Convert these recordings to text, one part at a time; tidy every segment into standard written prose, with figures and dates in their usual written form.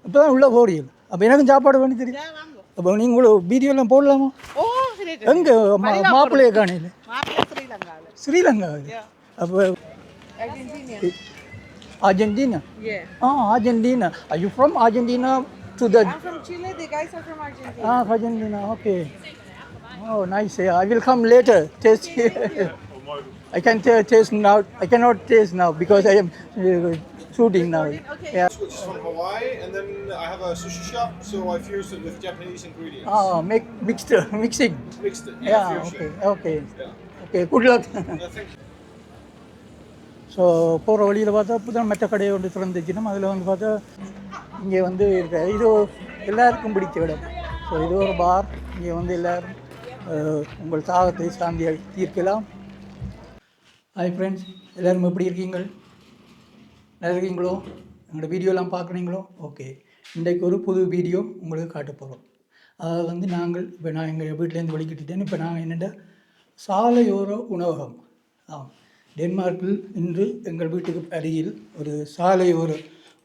இப்போ தான் உள்ளே போறீங்க. அப்போ எனக்கும் சாப்பாடு பண்ணி தெரியும். அப்போ நீங்களும் வீடியோலாம் போடலாமா? எங்கே மாப்பிள்ளையை காணையில்? ஸ்ரீலங்காவில். அப்போ Argentina? Yeah. Ah, Argentina. Are you from Argentina to the... I'm from Chile. The guys are from Argentina. Ah, Argentina. Okay. Oh, nice. Yeah, I will come later. Taste. I can taste now. I cannot taste now because I am shooting now. Okay. Yeah. Which is from Hawaii, and then I have a sushi shop, so I fused it with Japanese ingredients. Ah, mixing. Mixed it. Yeah. Fusion. Okay. Yeah. Okay. Good luck. Thank you. So போகிற வழியில் பார்த்தா இப்போ தான் மெட்ட கடையை ஒன்று திறந்துச்சுன்னா அதில் வந்து பார்த்தா இங்கே வந்து இருக்க இது எல்லாருக்கும் பிடிச்ச இடம். ஸோ இது ஒரு பார். இங்கே வந்து எல்லோரும் உங்கள் தாகத்தை சாந்தியாக தீர்க்கலாம். ஹாய் ஃப்ரெண்ட்ஸ், எல்லோரும் எப்படி இருக்கீங்கள்? நல்லா இருக்கீங்களோ? எங்களோட வீடியோலாம் பார்க்குறீங்களோ? ஓகே, இன்றைக்கு ஒரு புது வீடியோ உங்களுக்கு காட்ட போகிறோம். அதாவது வந்து நான் எங்கள் வீட்டிலேருந்து வெளிக்கிட்டேன். இப்போ நாங்கள் என்னென்ன சாலையோர உணவகம். டென்மார்க்கில் இன்று எங்கள் வீட்டுக்கு அருகில் ஒரு சாலையோர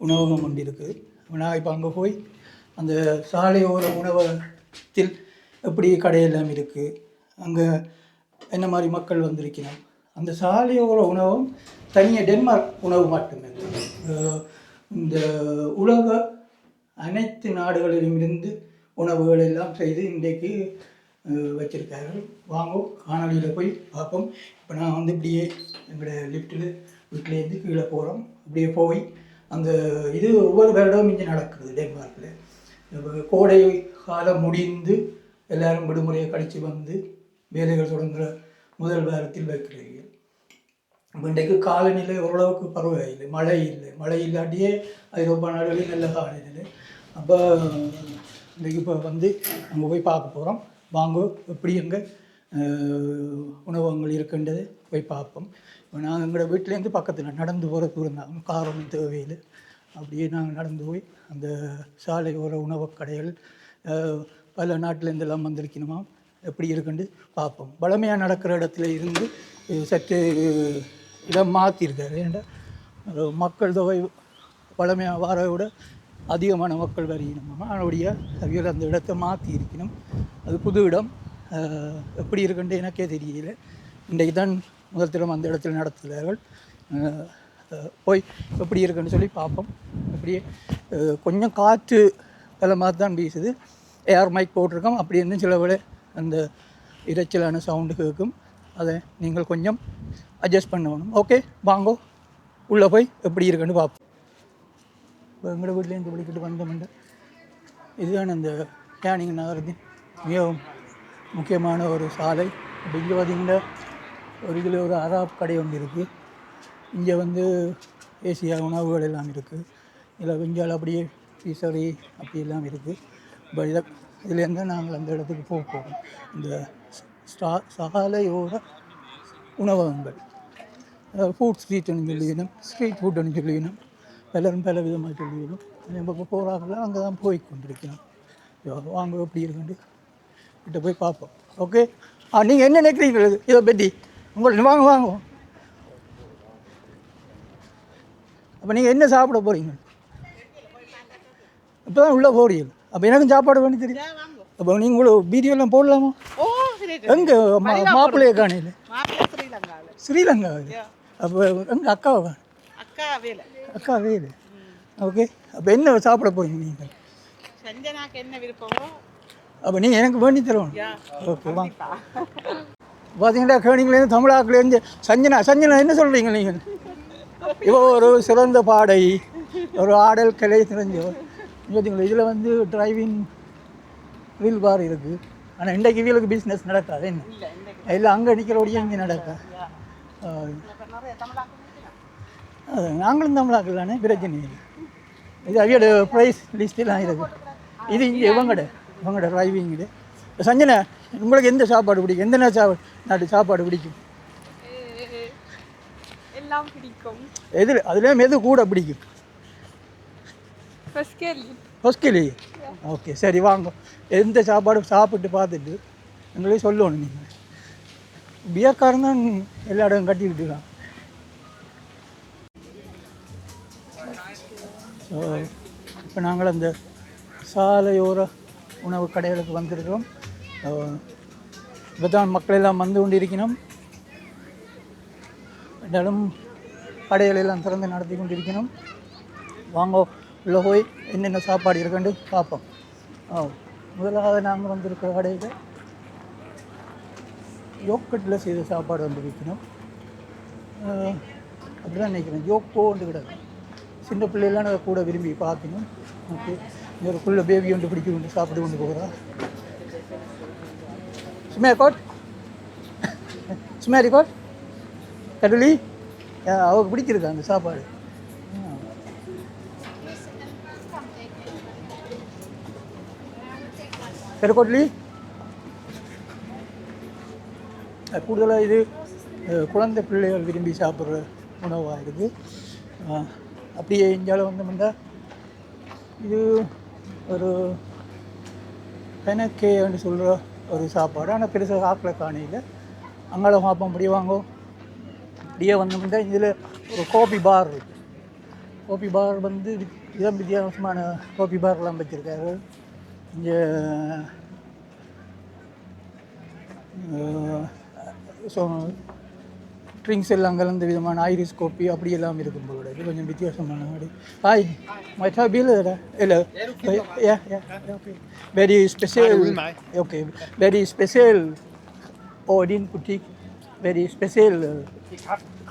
உணவகம் ஒன்று இருக்குது. நான் இப்போ அங்கே போய் அந்த சாலையோர உணவகத்தில் எப்படி கடையெல்லாம் இருக்குது, அங்கே என்ன மாதிரி மக்கள் வந்திருக்கணும், அந்த சாலையோர உணவகம் தனியாக டென்மார்க் உணவு மட்டுமே. இந்த உலக அனைத்து நாடுகளிலுமிருந்து உணவுகள் எல்லாம் செய்து இன்றைக்கு வச்சுருக்கார்கள். வாங்க காணொலியில் போய் பார்ப்போம். இப்போ நான் வந்து இப்படியே எங்களோட லிஃப்ட்டில் வீட்டிலேருந்து கீழே போகிறோம். அப்படியே போய் அந்த இது ஒவ்வொரு வருடம் இங்கே நடக்குது டென்மார்க்கில். இப்போ கோடை காலம் முடிந்து எல்லோரும் விடுமுறையை கழித்து வந்து வேலைகள் தொடங்குகிற முதல் வாரத்தில் வைக்கிறீர்கள். இப்போ இன்றைக்கு காலநிலை ஓரளவுக்கு பரவாயில்லை, மழை இல்லாட்டியே ஐரோப்பா நாடுகளில் நல்ல காலநிலை. அப்போ இன்றைக்கு இப்போ வந்து அங்கே போய் பார்க்க போகிறோம். வாங்க எப்படி எங்கே உணவகங்கள் இருக்கின்றது போய் பார்ப்போம். இப்போ நாங்கள் எங்களோட வீட்டிலேருந்து பக்கத்தில் நடந்து போகிற தூரம் தான், காரணம் தேவையில். அப்படியே நாங்கள் நடந்து போய் அந்த சாலையோர உணவுக் கடைகள் பல நாட்டிலேருந்தெல்லாம் வந்திருக்கணுமா எப்படி இருக்குன்னு பார்ப்போம். பழமையாக நடக்கிற இடத்துல இருந்து சற்று இடம் மாற்றிருக்காரு. ஏன்னா மக்கள் தொகை பழமையாக வார விட அதிகமான மக்கள் வரையணுமா, அதனுடைய அவியல் அந்த இடத்தை மாற்றி இருக்கணும். அது புது இடம் எப்படி இருக்குன்ட்டு எனக்கே தெரியல. இன்றைக்கு தான் முதல் தரம் அந்த இடத்துல நடத்துகிறார்கள். போய் எப்படி இருக்குன்னு சொல்லி பார்ப்போம். அப்படியே கொஞ்சம் காற்று பலமாக தான் வீசுது. ஏர் மைக் போட்டிருக்கோம். அப்படி இருந்து சில விட அந்த இரைச்சலான சவுண்டு கேட்கும். அதை நீங்கள் கொஞ்சம் அட்ஜஸ்ட் பண்ணணும். ஓகே, வாங்கோ உள்ளே போய் எப்படி இருக்குன்னு பார்ப்போம். இப்போ எங்களோட வீட்டிலேருந்து விളിக்கிட்டு வந்தோம்ண்டு இதுதான் அந்த கேனிங் நகரத்தின் மிகவும் முக்கியமான ஒரு சாலை. இப்போ இங்கே பார்த்திங்கன்னா ஒரு இதில் ஒரு அராப் கடை ஒன்று இருக்குது. இங்கே வந்து ஏசியா உணவுகள் எல்லாம் இருக்குது. இதில் கொஞ்சம் அப்படியே பீசரி அப்படி எல்லாம் இருக்குது. இப்போ இதுலேருந்து நாங்கள் அந்த இடத்துக்கு போகிறோம். இந்த சாலையோர உணவகங்கள், ஃபுட் ஸ்ட்ரீட்டுன்னு சொல்லிக்கணும், ஸ்ட்ரீட் ஃபுட்டுன்னு சொல்லிக்கணும், எல்லோரும் பல விதமாக சொல்லிக்கணும். நம்ம போகிறாங்களோ அங்கே தான் போய் கொண்டிருக்கணும். வாங்க எப்படி இருக்குண்டு கிட்ட போய் பார்ப்போம். ஓகே, நீங்கள் என்ன நினைக்கிறீங்க இதை பற்றி? உங்களுக்கு வாங்க. அப்போ நீங்கள் என்ன சாப்பிட போகிறீங்க? இப்போ தான் உள்ளே போகிறீங்க. அப்போ எனக்கும் சாப்பாடு பண்ணி தெரியும். அப்போ நீங்களும் வீடியோலாம் போடலாமா? எங்கே மாப்பிள்ளையை காணையில்? ஸ்ரீலங்காவில். அப்போ எங்கள் அக்காவை அக்கா வேலை. ஓகே, அப்போ என்ன சாப்பிட போகிறீங்க நீங்கள்? என்ன விருப்பமோ அப்போ நீங்கள் எனக்கு வேண்டி தருவோம். ஓகே, வாங்க. பார்த்தீங்கன்னா கேணிங்கலேருந்து தமிழாக்குலேருந்து சஞ்சனா என்ன சொல்கிறீங்க நீங்கள்? இவ ஒரு சிறந்த பாடகி, ஒரு ஆடல் கலை தெரிஞ்சவர். பார்த்தீங்களா, இதில் வந்து டிரைவிங் வீல் பார் இருக்குது. ஆனால் இன்றைக்கு வீலுக்கு பிஸ்னஸ் நடக்காது. என்ன இல்லை, அங்கே நிற்கிறபடியே இங்கே நடக்கா. நாங்களும் தமிழாக்கள் தானே, பிரச்சனை இல்லை. இது அவையோட ப்ரைஸ் லிஸ்ட்டெல்லாம் இருக்குது. இது இங்கே இவங்கட டிரைவிங். இது சஞ்சனா, உங்களுக்கு எந்த சாப்பாடு பிடிக்கும்? எந்த நாட்டு சாப்பாடு பிடிக்கும்? எல்லாம் பிடிக்கும். அதுலேயும் எது கூட பிடிக்கும்? ஹொஸ்கேலி. ஓகே, சரி வாங்க. எந்த சாப்பாடு சாப்பிட்டு பார்த்துட்டு எங்களே சொல்லணும். நீங்கள் பியர்காரன் தான் எல்லா இடம் கட்டிக்கிட்டு இருக்கான். ஸோ இப்போ நாங்கள் அந்த சாலையோர உணவு கடைகளுக்கு வந்திருக்கிறோம். இப்போ தான் மக்கள் எல்லாம் வந்து கொண்டிருக்கணும். இருந்தாலும் கடைகளெல்லாம் திறந்து நடத்தி கொண்டிருக்கணும். வாங்க உள்ளே போய் என்னென்ன சாப்பாடு இருக்குன்னு பார்ப்போம். முதலாவது நாங்கள் வந்திருக்கிற கடையில் யோக்கட்டில் செய்த சாப்பாடு வந்து விற்கணும். அப்படிதான் நினைக்கிறேன். யோக்கோண்டு கிடக்கு. சின்ன பிள்ளைலாம் நான் கூட விரும்பி பார்க்கணும். ஓகே, ஒரு புள்ள பேபி ஒன்று பிடிச்சி கொண்டு சாப்பிட்டு கொண்டு போகிறா. சும்மா கோட் சும்மா கோட் கடலி அவருக்கு பிடிச்சிருக்கா அந்த சாப்பாடு. பெருக்கோட்லி கூடுதலாக இது குழந்தை பிள்ளைகள் விரும்பி சாப்பிட்ற உணவாக இருக்குது. அப்படியே இந்தியாவில் வந்தோம்னா இது ஒரு பெனக்கேன்னு சொல்கிற ஒரு சாப்பாடு. ஆனால் பெருசாக ஆக்கில் காணையில் அங்கால பார்ப்போம். அப்படியே வாங்கும். அப்படியே வந்தோம்னா இதில் ஒரு காபி பார் இருக்குது. காபி பார் வந்து வித்தியாசமான காபி பார்லாம் வச்சுருக்காரு. இங்கே ஸோ ட்ரிங்க்ஸ் எல்லாம் கலந்த விதமான ஐரிஸ் காபி அப்படி எல்லாம் இருக்கும் போல. இது கொஞ்சம் வித்தியாசமான நாடு. ஹாய் மை பில் இல்லை okay very special. Okay very special Odin boutique very special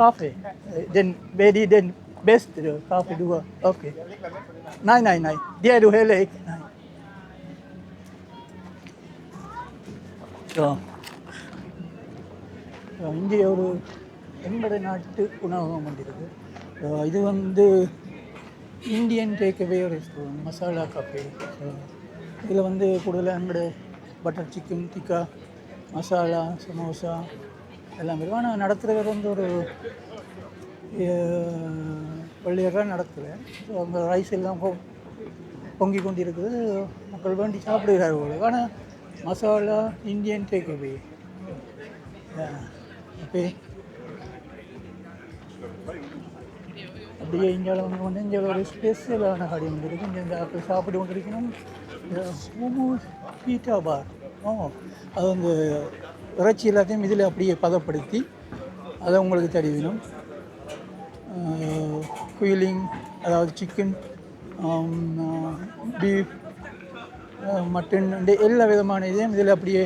cafe then very then best cafe too. Okay நை தியர் டு ஹெல் இங்கே ஒரு எங்களுடைய நாட்டு உணவகம் வந்திருக்கு. இது வந்து Indian takeaway restaurant masala cafe. இதில் வந்து கூடுதலாக எங்களுடைய பட்டர் சிக்கன் டிக்கா மசாலா சமோசா எல்லாம் இருக்கும். ஆனால் நடத்துகிறவர் வந்து ஒரு பள்ளியெல்லாம் நடத்துகிறேன். ஸோ அங்கே ரைஸ் எல்லாம் பொங்கி கொண்டு இருக்குது. மக்கள் வேண்டி சாப்பிடுகிறார்கள். ஆனால் மசாலா இந்தியன் டேக்அவே. ஓகே அப்படியே இந்தியாவில் வந்து இங்கே ஒரு ஸ்பெஷலான கடை ஒன்று இருக்குது. இங்கே இந்த ஆட்கள் சாப்பிட்டு கொண்டு இருக்கணும். பீட்டா பார். அது வந்து இறைச்சி எல்லாத்தையும் இதில் அப்படியே பதப்படுத்தி அதை உங்களுக்கு தெரிவிக்கணும். குயிலிங் அதாவது சிக்கன் பீஃப் மட்டன் எல்லா விதமான இதையும் இதில் அப்படியே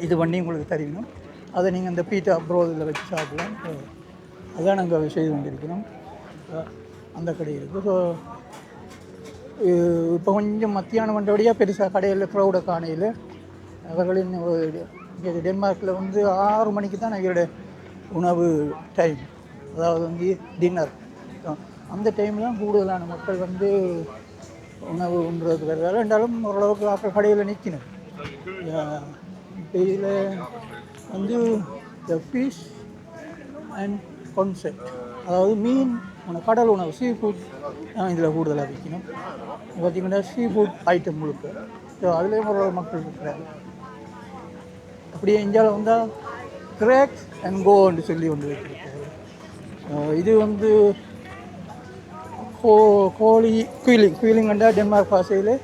இது பண்ணி உங்களுக்கு தெரிவிக்கணும். அதை நீங்கள் அந்த பீட்டா ப்ரோதில் வச்சு சாப்பிடலாம். அதான் நாங்கள் செய்து கொண்டிருக்கிறோம். அந்த கடை இருக்குது. ஸோ இப்போ கொஞ்சம் மத்தியானம் வந்தபடியாக பெருசாக கடையில் க்ரௌடை காணையில் அவர்களின் இங்கே டென்மார்க்கில் வந்து 6 மணிக்கு தான் எங்களுடைய உணவு டைம், அதாவது வந்து டின்னர். அந்த டைமில் தான் கூடுதலான மக்கள் வந்து உணவு உண்றதுக்கு வருவார். ரெண்டாலும் ஓரளவுக்கு ஆக்கள் கடையில் நிற்கணும். இதில் வந்து த ஃபிஷ் அண்ட் கான்செப்ட், அதாவது மீன் கடல் உணவு சீ ஃபுட் இதில் கூடுதலாக விற்கணும். பார்த்திங்கன்னா சீ ஃபுட் ஐட்டம் முழுக்க. ஸோ அதுலேயும் ஓரளவு மக்கள் இருக்கிறாங்க. அப்படியே இந்தியாவில் வந்தால் கிராக்ஸ் அண்ட் கோன்னு சொல்லி ஒன்று வச்சுருக்காரு. இது வந்து கோழி குயிலிங்கண்டா டென்மார்க் பாசையில்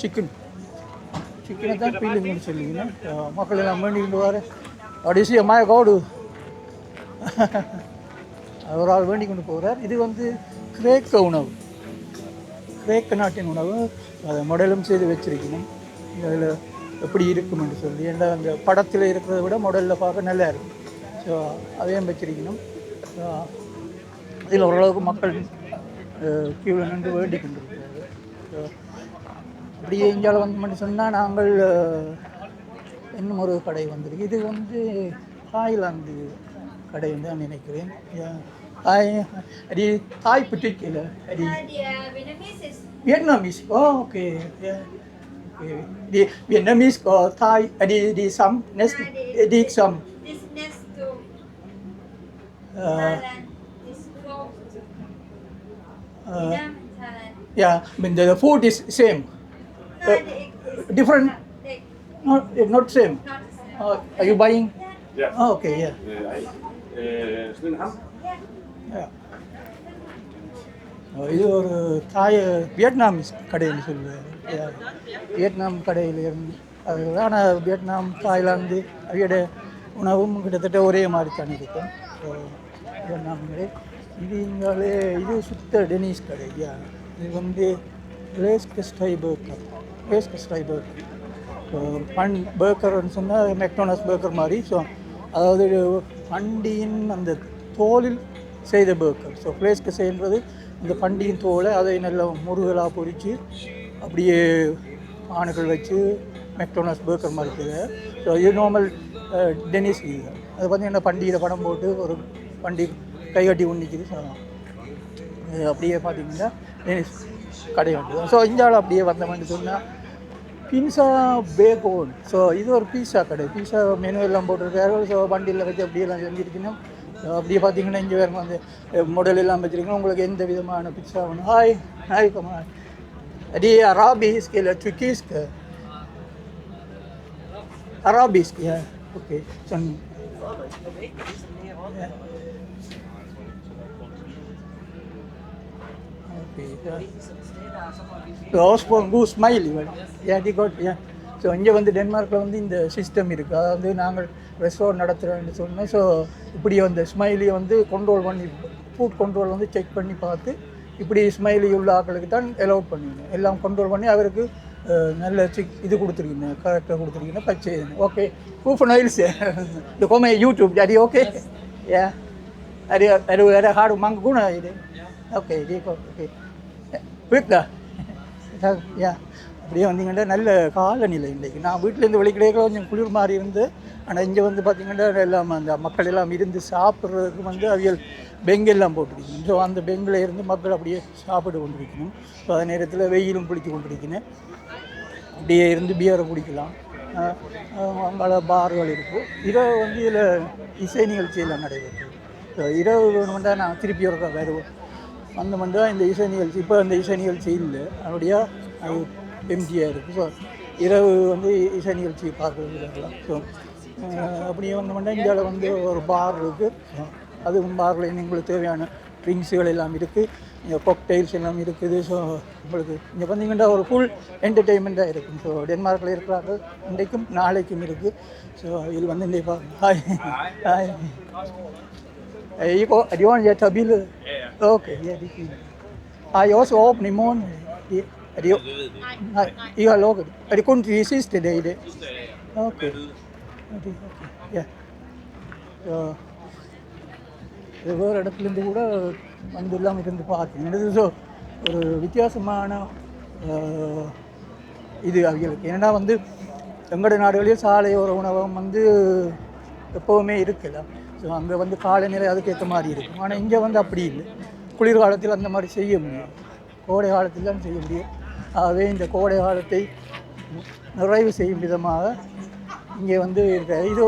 சிக்கனை தான் குயிலிங்னு சொல்லிங்கன்னா மக்கள் எல்லாம் வேண்டிக்கிட்டு வர அப்படியே மாய கோடு ஒரு ஆள் வேண்டி கொண்டு போகிறார். இது வந்து கிரேக்க உணவு, கிரேக்க நாட்டின் உணவு. அதை மாடலும் செய்து வச்சிருக்கணும். அதில் எப்படி இருக்கும் என்று சொல்லி, ஏன்னா அந்த படத்தில் இருக்கிறத விட மாடலில் பார்க்க நல்லா இருக்கும். ஸோ அதையும் வச்சிருக்கணும். இதில் ஓரளவுக்கு மக்கள் கியூவில் நின்று வேண்டி கொண்டு இருக்கிறாரு. ஸோ அப்படியே இந்தியாவில் வந்து மட்டும் சொன்னால் நாங்கள் இன்னும் ஒரு கடை வந்திருக்கு. இது வந்து தாய்லாந்து கடை தான் நினைக்கிறேன். தாய் புட்டிக்கில் Vietnamese. Oh, okay. Yeah. Okay. The Vietnamese có Thai. The some next. The some. This next to Thailand is close to Vietnam and Thailand. Yeah, I mean the food is same. Different. Not same. Not the same. Are you buying? Yeah. Oh, okay. Yeah. Sådan ham. Yeah. இது ஒரு Vietnamese கடைன்னு சொல்லுவார். Vietnam கடையில் இருந்து அது ஆனால் Vietnam Thailand அவையோட உணவும் கிட்டத்தட்ட ஒரே மாதிரி தான் இருக்கும். வியட்நாம் கடை இது இங்காலே இது சுத்த டெனிஸ் கடை. இது வந்து லேஸ்கஸ்டை பர்கர் பர்கர்னு சொன்னால் மெக்டோனஸ் பர்கர் மாதிரி. ஸோ அதாவது பண்டியின் அந்த தோலில் செய்த பர்கர். ஸோ லேஸ்கஸ்டைன்றது இந்த பண்டியின் தோலை அதை நல்லா முருகலாக பொரித்து அப்படியே ஆணுகள் வச்சு மெக்டோனஸ் பர்கர் மாதிரி இருக்குது. ஸோ இது நார்மல் டெனிஸ் இது. அது பார்த்தீங்கன்னா பண்டிகையில் படம் போட்டு ஒரு பண்டி கைகட்டி உண்ணிக்குது. ஸோ அப்படியே பார்த்தீங்கன்னா டெனிஸ் கடை வந்து. ஸோ இந்தியாவில் அப்படியே வந்தோம்னு சொன்னால் பீஸா பேகோன். ஸோ இது ஒரு பீஸா கடை. பீஸா மெனு எல்லாம் போட்டிருக்காரு. ஸோ வண்டியில் வச்சு அப்படியெல்லாம் செஞ்சுருக்கணும். அப்படியே பார்த்தீங்கன்னா இங்கே வேறு வந்து மாடல் எல்லாம் வச்சுருக்கணும். உங்களுக்கு எந்த விதமான பிஸா வேணும்? ஹாய் கமான் அடி அராபிஸ்க் இல்லை ட்ரிக்கிஸ்க் அராபிஸ்க். ஓகே சொன்னி ஸ்மைலி ஸோ இங்கே வந்து டென்மார்க்கில் வந்து இந்த சிஸ்டம் இருக்குது. அதாவது நாங்கள் ரெஸ்டாரண்ட் நடத்துகிறோன்னு சொன்னோம். ஸோ இப்படி வந்து ஸ்மைலியை வந்து கண்ட்ரோல் பண்ணி ஃபுட் கண்ட்ரோல் வந்து செக் பண்ணி பார்த்து இப்படி ஸ்மைலி உள்ள ஆட்களுக்கு தான் அலோட் பண்ணிக்கணும். எல்லாம் கண்ட்ரோல் பண்ணி அவருக்கு நல்ல இது கொடுத்துருக்கீங்க, கரெக்டாக கொடுத்துருக்கீங்க. பச்சை ஓகே ப்ரூஃப் நைல்ஸ் இந்த கோமே யூடியூப் அடி ஓகே அது வேறு ஹார்டு மங்க கூட இது ஓகே ஓகே வீட்டில் அப்படியே வந்தீங்கன்னா நல்ல காலநிலை இன்றைக்கு. நான் வீட்டிலேருந்து வெளிக்கிடையே கொஞ்சம் குளிர் மாதிரி இருந்து, ஆனால் இங்கே வந்து பார்த்திங்கன்னா எல்லாம் அந்த மக்கள் எல்லாம் இருந்து சாப்பிட்றதுக்கு வந்து அவியல் பெங்கெல்லாம் போட்டிருக்கணும். ஸோ அந்த பெங்கில் இருந்து மக்கள் அப்படியே சாப்பிட்டு கொண்டிருக்கணும். ஸோ அதே நேரத்தில் வெயிலும் பிடிச்சி கொண்டிருக்கணும். அப்படியே இருந்து பியரை குடிக்கலாம். அங்கே பார்கள் இருக்குது. இரவு வந்து இதில் இசை நிகழ்ச்சியெல்லாம் நடைபெற்றது. ஸோ இரவு வேணுமெண்டா நான் திருப்பி ஒரு வருவோம் அந்த மண்டா இந்த இசை நிகழ்ச்சி. இப்போ அந்த இசை நிகழ்ச்சி இல்லை, அதனுடைய அது எம்ஜிஆர் இருக்குது. ஸோ இரவு வந்து இசை நிகழ்ச்சி பார்க்குறது வரலாம். ஸோ அப்படியே வந்தோம்னா இந்தியாவில் வந்து ஒரு பார் இருக்குது. அதுவும் பாரில் உங்களுக்கு தேவையான ட்ரிங்க்ஸுகள் எல்லாம் இருக்குது, இங்கே காக்டெயில்ஸ் எல்லாம் இருக்குது. ஸோ உங்களுக்கு இங்கே பார்த்தீங்கன்னா ஒரு ஃபுல் என்டர்டெயின்மெண்ட்டாக இருக்கும். ஸோ டென்மார்க்கில் இருக்கிறாங்க, இன்றைக்கும் நாளைக்கும் இருக்குது. ஸோ இதில் வந்து இந்த hi hi do you want your bill? Okay, yeah, this is. I also open the morning. You are local. I couldn't resist today. Okay. Okay, yeah. வேறு இடத்துலேருந்து கூட வந்து இல்லாமல் இருந்து பார்த்தீங்க. ஸோ ஒரு வித்தியாசமான இது அவங்களுக்கு. ஏன்னா வந்து எங்களோட நாடுகளில் சாலையோர உணவகம் வந்து எப்போவுமே இருக்குல்ல. ஸோ அங்கே வந்து காலநிலை அதுக்கேற்ற மாதிரி இருக்கும். ஆனால் இங்கே வந்து அப்படி இல்லை. குளிர்காலத்தில் அந்த மாதிரி செய்ய முடியும், கோடை காலத்தில் தான் செய்ய முடியும். ஆகவே இந்த கோடை காலத்தை நிறைவு செய்யும் விதமாக இங்கே வந்து இருக்க இது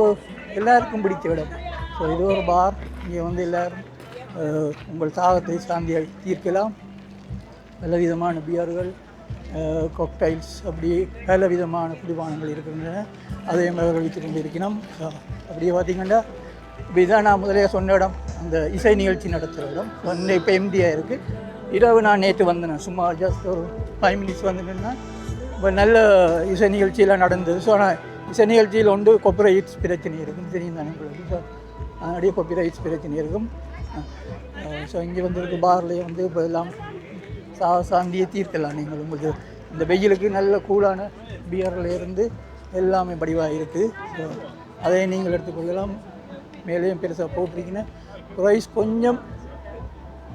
எல்லாருக்கும் பிடித்த இடம். ஸோ இது ஒரு பார். இங்கே வந்து எல்லோரும் உங்கள் தாகத்தை சாந்தியாக தீர்க்கலாம். பல விதமான பியர்கள், காக்டைல்ஸ், அப்படி பல விதமான குடிபானங்கள் இருக்கின்றன. அதையும் அவர்கள் வைத்து கொண்டு இருக்கணும். அப்படியே பார்த்திங்கன்னா இதுதான் நான் முதலே சொன்ன இடம், அந்த இசை நிகழ்ச்சி நடத்துகிற இடம். வந்து இப்போ எம்டியாக இருக்குது. இரவு நான் நேற்று வந்தேன், சும்மா ஜஸ்ட் ஒரு 5 மினிட்ஸ் வந்துட்டேன்னா இப்போ நல்ல இசை நிகழ்ச்சியெல்லாம் நடந்தது. ஸோ ஆனால் இசை நிகழ்ச்சியில் ஒன்று காப்பிரைட்ஸ் பிரச்சனை இருக்குன்னு தெரியும் தானே உங்களுக்கு. ஸோ அதனுடைய காப்பிரைட்ஸ் பிரச்சனை இருக்கும். ஸோ இங்கே வந்துருக்கு பார்லேயே வந்து இப்போ எல்லாம் சாந்தியை தீர்க்கலாம். நீங்கள் உங்களுக்கு இந்த வெயிலுக்கு நல்ல கூலான பியரில் இருந்து எல்லாமே படிவாக இருக்குது. ஸோ அதை நீங்கள் எடுத்துக்கொள்ளலாம். மேலேயும் பெருசாக போட்டிருக்கீங்கன்னா ப்ரைஸ் கொஞ்சம்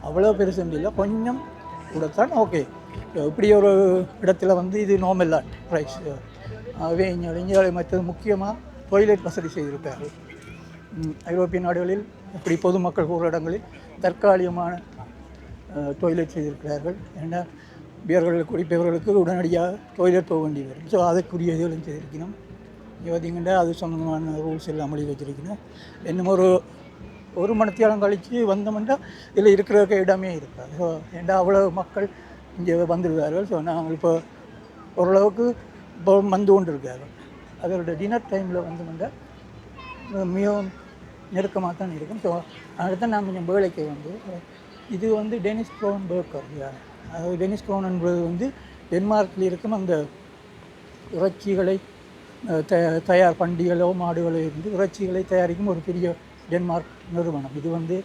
அவ்வளோ பெருசு இல்லை, கொஞ்சம் கூடத்தான். ஓகே, இப்படி ஒரு இடத்துல வந்து இது நார்மல் தான் ப்ரைஸ். ஆகவே இந்தியாவில் மற்றது முக்கியமாக டொய்லெட் வசதி செய்திருக்கார்கள். ஐரோப்பிய நாடுகளில் இப்படி பொதுமக்கள் கூற இடங்களில் தற்காலிகமான டொய்லெட் செய்திருக்கிறார்கள். ஏன்னா பியர்கள் குடிப்பவர்களுக்கு உடனடியாக டொய்லெட் போக வேண்டி வரும். ஸோ அதுக்குரிய இதுகளும் செய்திருக்கணும். இங்கே பார்த்திங்கன்னா அது சம்மந்தமான ரூல்ஸ் எல்லாம் அமளி வச்சுருக்கணும். இன்னும் ஒரு மணித்தியாலம் கழித்து வந்தோம்னா இதில் இருக்கிற இடமே இருக்காது. ஸோ ஏன்னா அவ்வளோ மக்கள் இங்கே வந்துடுவார்கள். ஸோ நாங்கள் இப்போ ஓரளவுக்கு இப்போ வந்து கொண்டு இருக்கார்கள். அதோட டின்னர் டைமில் வந்தோம்னா மிகவும் நெருக்கமாக தான் இருக்கும். ஸோ அதுதான் நான் கொஞ்சம் வேலைக்கு வந்து இது வந்து டெனிஸ் க்ரௌன் பேக்கர். அதாவது டெனிஸ் க்ரௌன் என்பது வந்து டென்மார்க்கில் இருக்கும் அந்த இறைச்சிகளை தயார் பண்டிகளோ மாடுகளோ இருந்து இறைச்சிகளை தயாரிக்கும் ஒரு பெரிய டென்மார்க் நிறுவனம். இது வந்து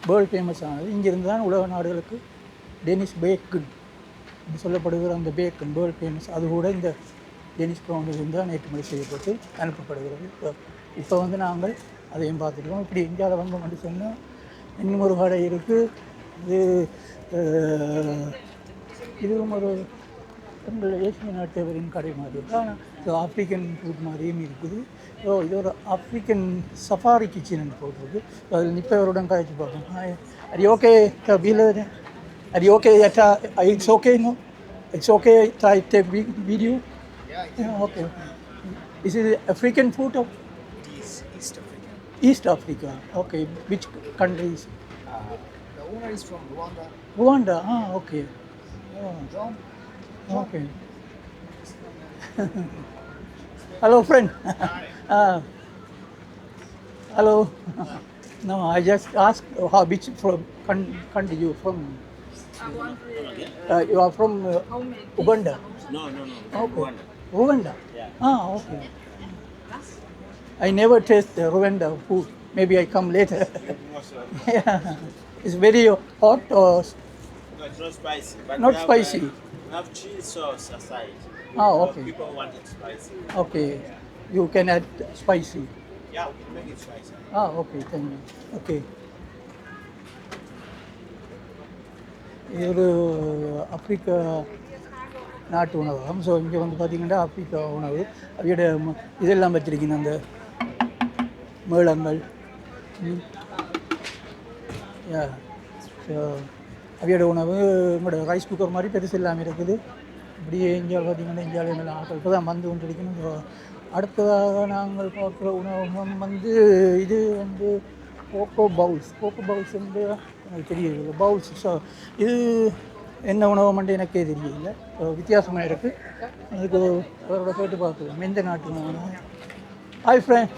வேர்ல்ட் ஃபேமஸ் ஆனது. இங்கிருந்து தான் உலக நாடுகளுக்கு டெனிஸ் பேக்கன் என்று சொல்லப்படுகிற அந்த பேக்கன் வேர்ல்ட் ஃபேமஸ். அது கூட இந்த டெனிஸ் க்ரௌனிலிருந்து தான் ஏற்றுமதி செய்யப்பட்டு அனுப்பப்படுகிறது. இப்போ வந்து நாங்கள் அதையும் பார்த்துருக்கோம். இப்படி இந்தியாவில் வந்து மட்டும் சொன்னால் இன்னும் ஒரு கடை இருக்குது. இதுவும் ஒரு எங்கள் ஏசிய நாட்டவரின் கடை மாதிரி தான். ஸோ ஆஃப்ரிக்கன் ஃபுட் மாதிரியும் இருக்குது. ஸோ இது ஒரு ஆஃப்ரிக்கன் சஃபாரி கிச்சன் போட்டிருக்கு. ஸோ அதில் நிற்பவருடன் காய்ச்சி பார்ப்போம். அது ஓகே வீல அது okay it's okay no it's okay take video. Okay. Is it African food or? It is East Africa. East Africa. Okay. Which countries? The owner is from Rwanda. Rwanda. Okay. Oh, John. okay. Hello, friend. Hello. No, I just asked which country you from? You are from Uganda. No. Okay. Rwanda. Yeah. Okay. I never taste Rwanda food. Maybe I come later. Yeah. It's very hot or No, it's not spicy. But not we have, spicy? We have chili sauce aside. Okay. People want it spicy. Okay. You can add spicy. Yeah, we can make it spicy. Okay. Thank you. Okay. இது ஒரு Africa நாட்டு உணவகம். So இங்கே வந்து பார்த்திங்கன்னா Africa உணவு அவையோட இதெல்லாம் வச்சுருக்கீங்க. அந்த மேளங்கள். ஸோ அவையோட உணவு உங்களோட ரைஸ் குக்கர் மாதிரி பெருசு இல்லாமல் இருக்குது. இப்படியே இந்தியாவில் பார்த்திங்கன்னா இந்தியாவில் நல்லா ஆக்கள் இப்போ தான் வந்து கொண்டு இருக்கணும். ஸோ அடுத்ததாக நாங்கள் பார்க்குற உணவகம் வந்து இது வந்து கோகோ பவுல்ஸ் வந்து எனக்கு தெரியல. பவுல்ஸ். ஸோ இது என்ன உணவகம்ன்ட்டு எனக்கே தெரியல. வித்தியாசமாக இருக்குது. அதுக்கு அவரோட கேட்டு பார்க்கலாம். எந்த நாட்டு உணவு? Hi friend.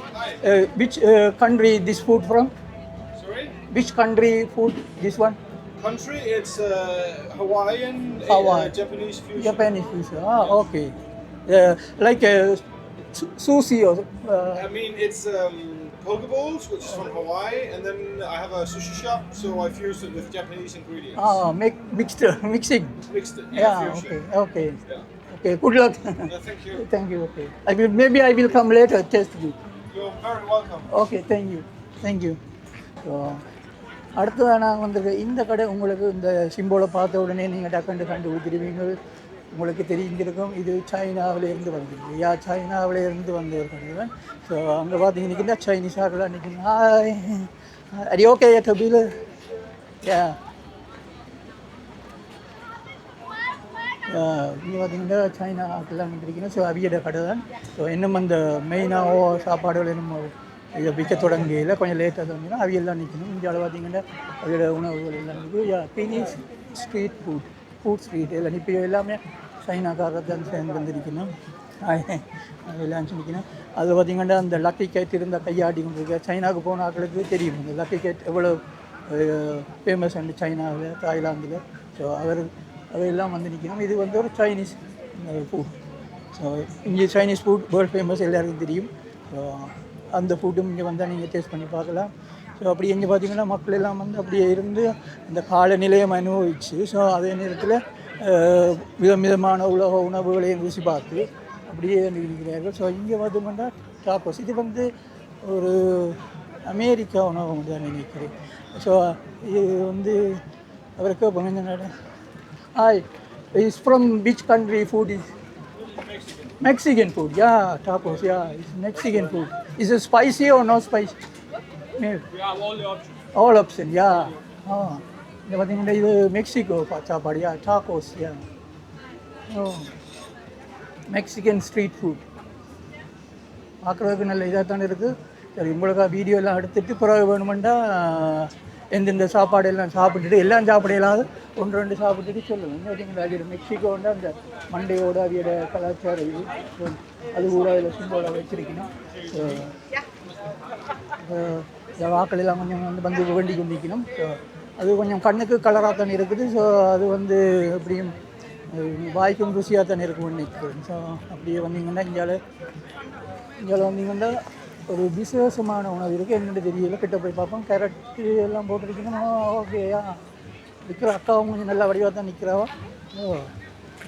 Which country this food from? Sorry? Which country food this one? Country, it's Hawaiian, Hawaii. Japanese fusion. Japanese fish. Okay. Like sushi or. I mean, it's poke bowls, which is from Hawaii, and then I have a sushi shop, so I fused it with Japanese ingredients. Mixing. Mixed it. Yeah. Fusion. Okay. Yeah. Okay. Good luck. Thank you. Thank you. Okay. Maybe I will come later test you. You're very welcome. Okay. Thank you. So அடுத்ததாக நான் வந்திருக்கேன். இந்த கடை உங்களுக்கு இந்த சிம்போலை பார்த்த உடனே நீங்கள் டக்குண்டு கண்டுபிடிச்சிருவீங்க. உங்களுக்கு தெரிஞ்சிருக்கும். இது சைனாவிலேருந்து வந்திருக்கு. சைனாவிலேருந்து வந்த ஒரு கடை தான். ஸோ அங்கே பார்த்தீங்கன்னா சைனீஸ் ஆகலாம் நிற்கணும். ஹாய். அது ஓகே டபிள். இங்கே பார்த்தீங்கன்னா சைனா ஆக்கெல்லாம் வந்துருக்கணும். ஸோ அவியோட கடை தான். ஸோ இன்னும் அந்த மெயினாக சாப்பாடுகள் இன்னும் இதை விற்க தொடங்கையில் கொஞ்சம் லேட்டாக தோணுன்னா அவையெல்லாம் நிற்கணும். இந்தியாவில் பார்த்தீங்கன்னா அவையோட உணவுகள் எல்லாம் இருக்குது. சைனீஸ் ஸ்ட்ரீட் ஃபுட் ஸ்ட்ரீட் எல்லாம் இப்போ எல்லாமே சைனாக்காரர் தான் சேர்ந்து வந்துருக்கணும். அதெல்லாம் நிற்கணும். அதில் பார்த்திங்கன்னா அந்த லக்கி கேட் இருந்தால் கையாடி கொண்டு இருக்க சைனாவுக்கு போன ஆட்களுக்கு தெரியும் இந்த லக்கி கேட் எவ்வளோ ஃபேமஸ் அண்டு சைனாவில் தாய்லாந்தில். ஸோ அவையெல்லாம் வந்து நிற்கணும். இது வந்து ஒரு சைனீஸ் ஃபுட். ஸோ இங்கே சைனீஸ் ஃபுட் வேர்ல்ட் ஃபேமஸ் எல்லாருக்கும் தெரியும். ஸோ அந்த ஃபுட்டும் இங்கே வந்தால் நீங்கள் டேஸ்ட் பண்ணி பார்க்கலாம். ஸோ அப்படி இங்கே பார்த்திங்கன்னா மக்கள் எல்லாம் வந்து அப்படியே இருந்து அந்த காலநிலையம் அனுபவிச்சு ஸோ அதே நேரத்தில் விதமான உலக உணவுகளையும் ருசி பார்த்து அப்படியே இருக்கிறார்கள். ஸோ இங்கே பார்த்தோம்னா டாக்கோஸ் இது வந்து ஒரு அமெரிக்கா உணவு தான் நினைக்கிறேன். ஸோ இது வந்து அவருக்கு கொஞ்சம் hi is from which country food is? Mexican food, yeah, tacos, yeah, it's Mexican food. Is it spicy or not spicy? Maybe. We have all the options. All options, yeah. இந்த பார்த்தீங்கன்னா இது Mexico சாப்பாடு, யா tacos, யா. Mexican street food பார்க்குறதுக்கு நல்ல இதாக தானே இருக்குது. சரி உங்களுக்கு வீடியோலாம் எடுத்துகிட்டு பிறகு வேணுமெண்டா எந்தெந்த சாப்பாடு எல்லாம் சாப்பிட்டுட்டு எல்லாம் சாப்பிடலாது ஒன்று ரெண்டு சாப்பிட்டுட்டு சொல்லுவேன். பார்த்தீங்களா அது மெக்சிகோண்டா அந்த மண்டையோட அவையோட கலாச்சாரம் இது அது கூட அதில் சிம்போட வச்சிருக்கணும். வாக்கள் எல்லாம் கொஞ்சம் வந்து வேண்டி கொண்டிருக்கணும். ஸோ அது கொஞ்சம் கண்ணுக்கு கலராக தான் இருக்குது. ஸோ அது வந்து எப்படியும் வாய்க்கும் ருசியாக தான் இருக்கும்னு நினைக்கிறேன். ஸோ அப்படியே வந்தீங்கன்னா இங்கே வந்தீங்கன்னா ஒரு விசேஷமான உணவு இருக்குது. என்னென்னு தெரியல, கிட்ட போய் பார்ப்போம். கேரட்டு எல்லாம் போட்டிருக்கீங்கன்னா ஓகேயா விற்கிற அக்காவும் கொஞ்சம் நல்ல வடிவாக தான் நிற்கிறாவா. ஓ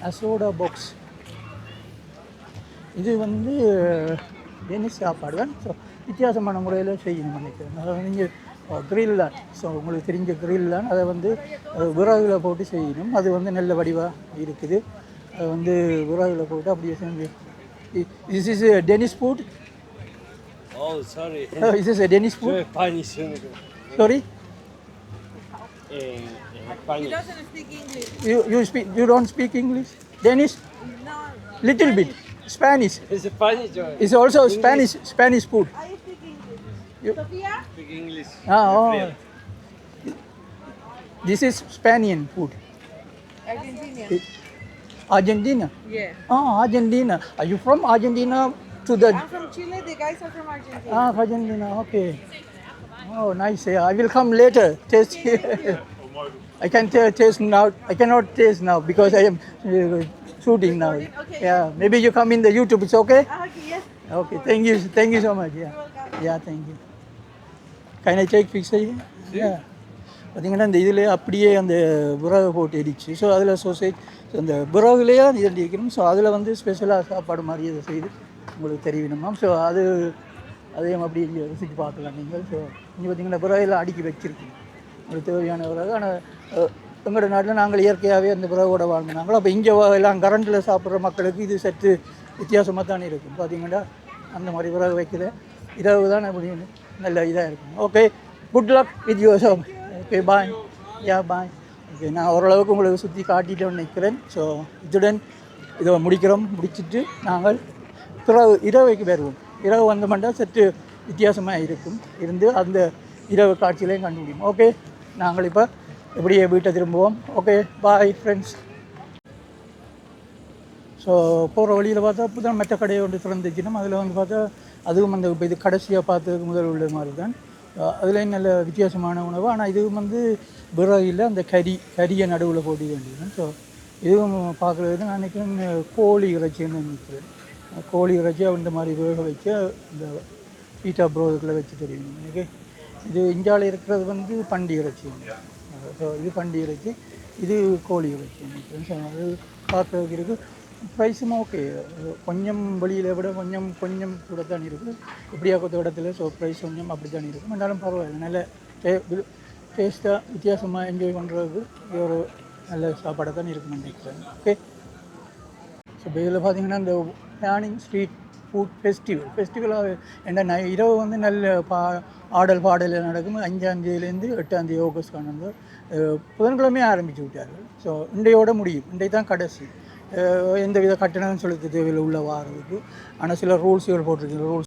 அசோடா பாக்ஸ், இது வந்து டெனிஷ் சாப்பாடு தான். ஸோ வித்தியாசமான முறையில் செய்யணும் நினைக்கிறேன். அதை வந்து நீங்கள் கிரில் தான். ஸோ உங்களுக்கு தெரிஞ்ச கிரில் தான். அதை வந்து விறகுல போட்டு செய்யணும். அது வந்து நல்ல வடிவாக இருக்குது. அது வந்து விறகுல போட்டு அப்படியே செஞ்சு. This is a Danish food? Oh, sorry. Is this a Danish food? Spanish. Sorry? Spanish. Doesn't speak English. You don't speak English? Danish? No. Little bit. Spanish. It's Spanish. It's also Spanish food. I speak English. You- Sophia? Speak English. Oh. This is Spanish food. Argentinian. Argentina? Yeah. Argentina. Are you from Argentina to the... I'm from Chile. The guys are from Argentina. Argentina. Okay. Oh, nice. Yeah, I will come later. Taste. I can taste now. I cannot taste now because I am shooting now. Okay. Yeah. Maybe you come in the YouTube. It's okay? Okay, yes. Okay. Thank you so much. Yeah. Yeah. Thank you. Can I take picture? Yeah. பார்த்தீங்கன்னா இந்த இதில் அப்படியே அந்த விறகு போட்டு எரிச்சு. So அதில் sausage அந்த விறகுலேயே அது எரிக்கணும். ஸோ அதில் வந்து ஸ்பெஷலாக சாப்பாடு மாதிரி அதை செய்து உங்களுக்கு தெரியணுமா. ஸோ அதையும் அப்படி ருசிச்சு பார்க்கலாம் நீங்கள். ஸோ இங்கே பார்த்தீங்கன்னா விறகுலாம் அடுக்கி வச்சுருக்கீங்க உங்களுக்கு தேவையான விறகு. ஆனால் எங்களோட நாட்டில் நாங்கள் இயற்கையாகவே அந்த விறகோட வாழ்ந்தாங்களோ. அப்போ இங்கே எல்லாம் கரண்டில் சாப்பிட்ற மக்களுக்கு இது சற்று வித்தியாசமாக தானே இருக்கும். பார்த்தீங்கன்னா அந்த மாதிரி விறகு வைக்கிற இரவு தான் அப்படின்னு நல்ல இதாக இருக்கும். Okay, good luck with your shop. Okay, bye. Yeah bye. Okay, நான் ஓரளவுக்கு உங்களுக்கு சுற்றி காட்டிட்டோன்னு நினைக்கிறேன். ஸோ இதுடன் இதை முடிச்சுட்டு நாங்கள் இரவுக்கு வருவோம். இரவு வந்தோம்னா சற்று வித்தியாசமாக இருந்து அந்த இரவு காட்சியிலையும் கண்டுபிடிக்கும். ஓகே, நாங்கள் இப்போ எப்படியே வீட்டை திரும்புவோம். Okay, bye friends. ஸோ போகிற வழியில் பார்த்தா இப்போ தான் மெட்ட கடையை ஒன்று திறந்துச்சுன்னா அதில் வந்து பார்த்தா அதுவும் அந்த இப்போ இது கடைசியாக பார்த்ததுக்கு முதல் உள்ள மாதிரி தான். அதுலேயும் நல்ல வித்தியாசமான உணவு. ஆனால் இதுவும் வந்து விறகில் அந்த கரியை நடுவில் போட்டு வேண்டியது. ஸோ இதுவும் பார்க்குறது நான் நினைக்கிறேன் கோழி இறைச்சின்னு நினைக்கிறேன். கோழி இறைச்சி இந்த மாதிரி வேக வச்சு இந்த பீட்டா ப்ரோதுக்குள்ளே வச்சு தெரியும். ஓகே, இது இந்தியாவில் இருக்கிறது வந்து பண்டி இறைச்சி. ஸோ இது பண்டி இறைச்சி, இது கோழி இறைச்சி நினைக்கிறேன். ஸோ அது பார்க்குறதுக்கு இருக்குது. ப்ரைஸும் ஓகே, கொஞ்சம் வெளியில் விட கொஞ்சம் கூட தான் இருக்குது இப்படியா கொத்த இடத்துல. ஸோ ப்ரைஸ் கொஞ்சம் அப்படி தான் இருக்கும். இருந்தாலும் பரவாயில்ல, நல்ல டேஸ்ட்டாக வித்தியாசமாக என்ஜாய் பண்ணுறதுக்கு ஒரு நல்ல சாப்பாடாக தான் இருக்குன்னு நினைக்கிறேன். ஓகே, ஸோ இதில் பார்த்தீங்கன்னா இந்த பிளானிங் ஸ்ட்ரீட் ஃபுட் ஃபெஸ்டிவலாக என்ன இரவு வந்து நல்ல ஆடல் பாடல் நடக்கும். 5ஆம் தேதியிலேருந்து 8ஆம் தேதி ஆகஸ்ட் காணந்து புதன்கிழமையாக ஆரம்பித்து விட்டார்கள். ஸோ இன்றையோட முடியும். இன்றை தான் கடைசி. எந்த வித கட்டணம் செலுத்த தேவையில் உள்ள வாரதுக்கு. ஆனால் சில ரூல்ஸுகள் போட்டிருக்கு. ரூல்ஸ்